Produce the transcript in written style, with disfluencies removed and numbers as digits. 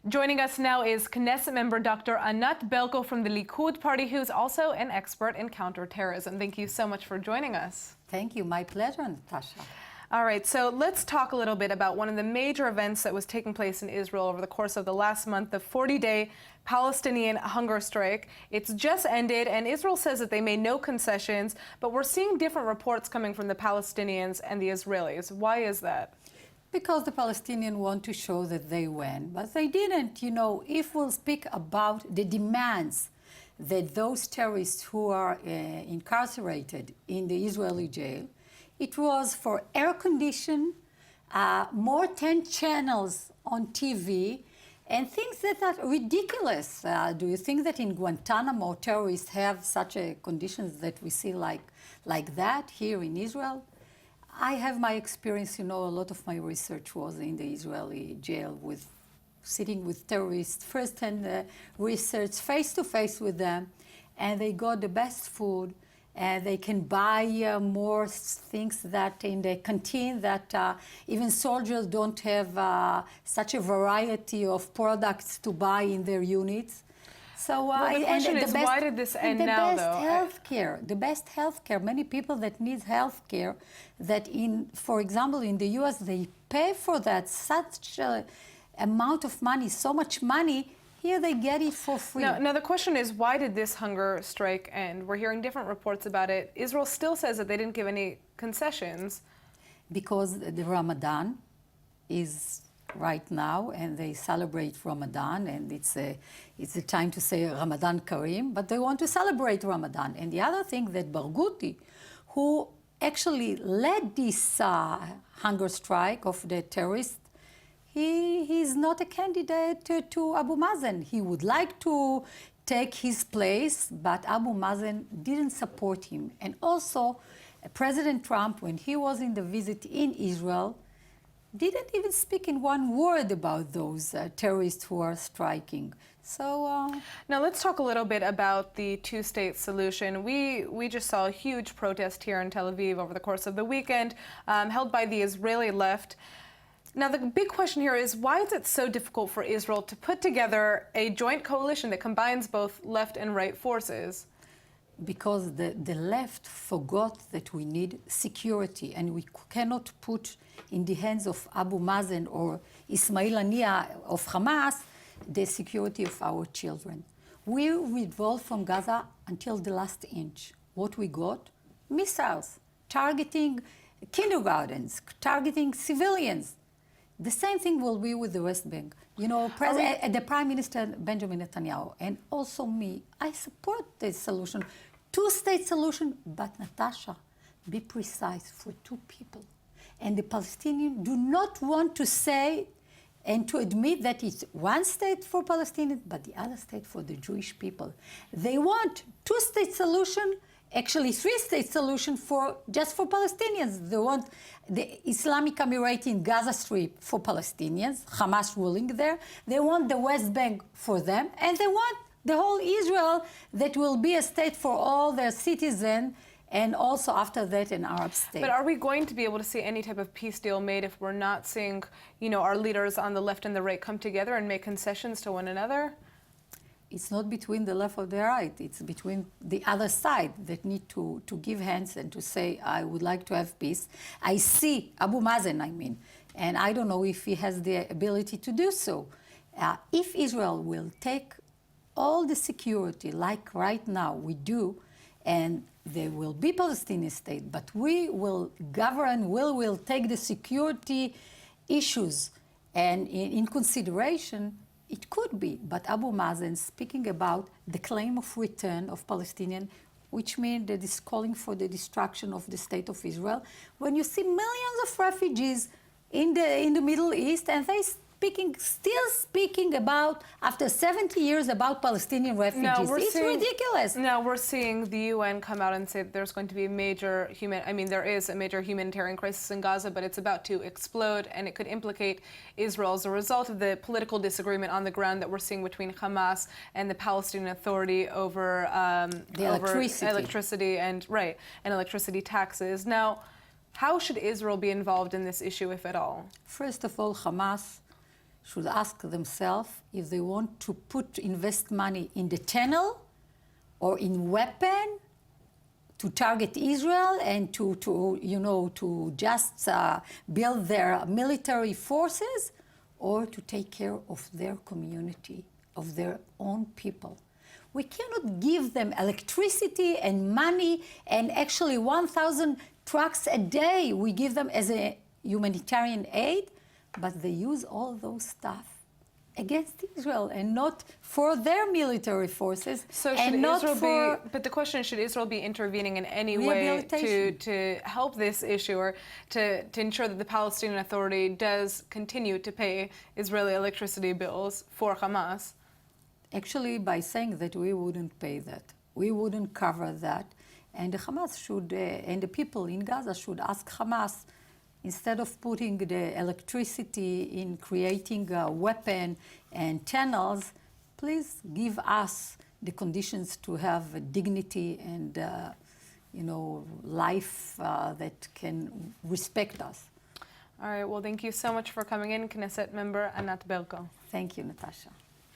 Joining us now is Knesset Member Dr. Anat Berko from the Likud party, who's also an expert in counterterrorism. Thank you so much for joining us. Thank you. My pleasure, Natasha. All right, so let's talk a little bit about one of the major events that was taking place in Israel over the course of the last month, the 40-day Palestinian hunger strike. It's just ended, and Israel says that they made no concessions, but we're seeing different reports coming from the Palestinians and the Israelis. Why is that? Because the Palestinians want to show that they win, but they didn't. You know, if we'll speak about the demands that those terrorists who are incarcerated in the Israeli jail, it was for air condition, more 10 channels on TV, and things that are ridiculous. Do you think that in Guantanamo terrorists have such a conditions that we see like that here in Israel? I have my experience, you know, a lot of my research was in the Israeli jail with sitting with terrorists, first-hand research, face-to-face with them, and they got the best food, and they can buy more things that in the canteen that even soldiers don't have such a variety of products to buy in their units. So the question is, why did this end now, though? The best healthcare. Many people that need healthcare, that for example, in the U.S. they pay for that such amount of money, so much money. Here they get it for free. Now the question is, why did this hunger strike end? We're hearing different reports about it. Israel still says that they didn't give any concessions. Because the Ramadan is right now, and they celebrate Ramadan, and it's a time to say Ramadan Kareem, but they want to celebrate Ramadan. And the other thing that Barghouti, who actually led this hunger strike of the terrorists, he's not a candidate to Abu Mazen. He would like to take his place, but Abu Mazen didn't support him. And also, President Trump, when he was in the visit in Israel, didn't even speak in one word about those terrorists who are striking. So now let's talk a little bit about the two-state solution. We just saw a huge protest here in Tel Aviv over the course of the weekend, held by the Israeli left. Now the big question here is, why is it so difficult for Israel to put together a joint coalition that combines both left and right forces? Because the left forgot that we need security, and we cannot put in the hands of Abu Mazen or Ismail Haniyeh of Hamas the security of our children. We withdrew from Gaza until the last inch. What we got? Missiles, targeting kindergartens, targeting civilians. The same thing will be with the West Bank. You know, the Prime Minister Benjamin Netanyahu, and also me, I support this solution. Two-state solution, but Natasha, be precise, for two people. And the Palestinians do not want to say and to admit that it's one state for Palestinians, but the other state for the Jewish people. They want two-state solution, actually three-state solution just for Palestinians. They want the Islamic Emirate in Gaza Strip for Palestinians, Hamas ruling there. They want the West Bank for them, and they want the whole Israel that will be a state for all their citizens, and also after that an Arab state. But are we going to be able to see any type of peace deal made if we're not seeing, you know, our leaders on the left and the right come together and make concessions to one another? It's not between the left or the right. It's between the other side that need to give hands and to say, I would like to have peace. I see Abu Mazen, I mean, and I don't know if he has the ability to do so. If Israel will take all the security, like right now we do, and there will be Palestinian state, but we will govern, we will take the security issues and in consideration, it could be. But Abu Mazen speaking about the claim of return of Palestinian, which means that it's calling for the destruction of the state of Israel, when you see millions of refugees in the Middle East, and they still speaking about, after 70 years, about Palestinian refugees. It's ridiculous. Now we're seeing the UN come out and say that there's going to be a major there is a major humanitarian crisis in Gaza, but it's about to explode, and it could implicate Israel as a result of the political disagreement on the ground that we're seeing between Hamas and the Palestinian Authority over electricity and electricity taxes. Now, how should Israel be involved in this issue, if at all? First of all, Hamas should ask themselves if they want to invest money in the tunnel or in weapon to target Israel and to just build their military forces, or to take care of their community, of their own people. We cannot give them electricity and money, and actually 1,000 trucks a day we give them as a humanitarian aid, but they use all those stuff against Israel and not for their military forces. So and should not Israel for but the question is, should Israel be intervening in any way to help this issue, or to ensure that the Palestinian Authority does continue to pay Israeli electricity bills for Hamas? Actually, by saying that we wouldn't pay that, we wouldn't cover that, and the Hamas should, and the people in Gaza should ask Hamas, instead of putting the electricity in creating a weapon and tunnels, please give us the conditions to have dignity and life that can respect us. All right, well, thank you so much for coming in, Knesset Member Anat Berko. Thank you, Natasha.